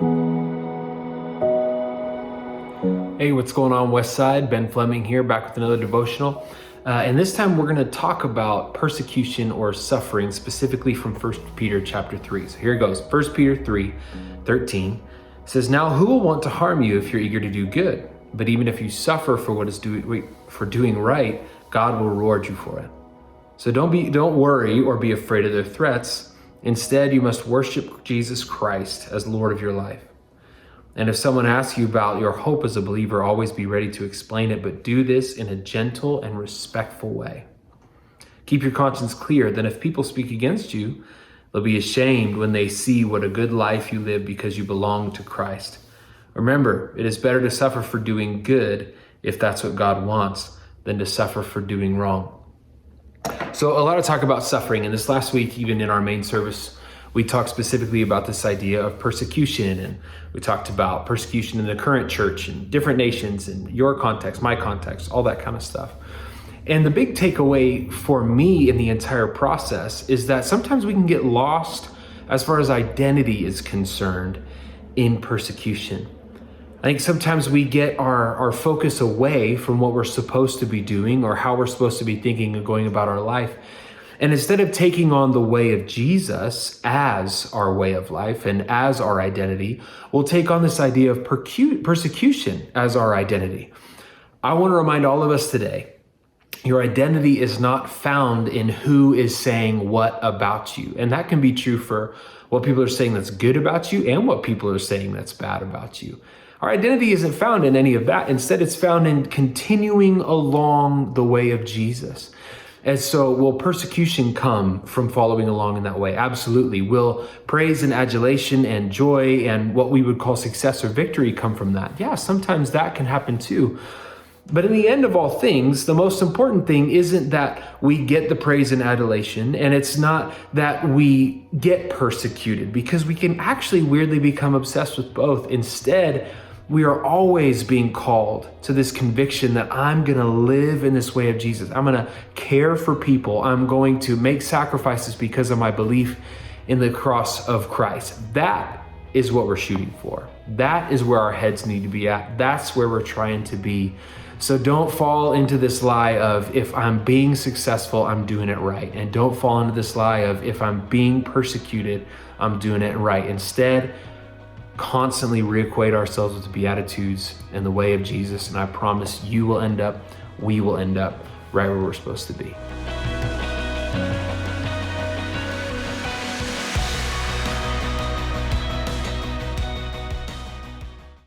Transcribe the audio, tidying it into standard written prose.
Hey, what's going on, Westside? Ben Fleming here, back with another devotional. And this time we're going to talk about persecution or suffering, specifically from 1 Peter chapter 3. So here it goes. 1 Peter 3:13 says, "Now who will want to harm you if you're eager to do good? But even if you suffer for doing right, God will reward you for it. So don't worry or be afraid of their threats. Instead, you must worship Jesus Christ as Lord of your life. And if someone asks you about your hope as a believer, always be ready to explain it, but do this in a gentle and respectful way. Keep your conscience clear, then if people speak against you, they'll be ashamed when they see what a good life you live because you belong to Christ. Remember, it is better to suffer for doing good, if that's what God wants, than to suffer for doing wrong." So a lot of talk about suffering, and this last week, even in our main service, we talked specifically about this idea of persecution, and we talked about persecution in the current church and different nations and your context, my context, all that kind of stuff. And the big takeaway for me in the entire process is that sometimes we can get lost as far as identity is concerned in persecution. I think sometimes we get our focus away from what we're supposed to be doing or how we're supposed to be thinking and going about our life. And instead of taking on the way of Jesus as our way of life and as our identity, we'll take on this idea of persecution as our identity. I want to remind all of us today, your identity is not found in who is saying what about you. And that can be true for what people are saying that's good about you and what people are saying that's bad about you. Our identity isn't found in any of that. Instead, it's found in continuing along the way of Jesus. And so will persecution come from following along in that way? Absolutely. Will praise and adulation and joy and what we would call success or victory come from that? Yeah, sometimes that can happen too. But in the end of all things, the most important thing isn't that we get the praise and adulation, and it's not that we get persecuted, because we can actually weirdly become obsessed with both. Instead, we are always being called to this conviction that I'm going to live in this way of Jesus. I'm going to care for people. I'm going to make sacrifices because of my belief in the cross of Christ. That is what we're shooting for. That is where our heads need to be at. That's where we're trying to be. So don't fall into this lie of, if I'm being successful, I'm doing it right. And don't fall into this lie of, if I'm being persecuted, I'm doing it right. Instead, constantly reacquaint ourselves with the Beatitudes and the way of Jesus, and I promise we will end up right where we're supposed to be.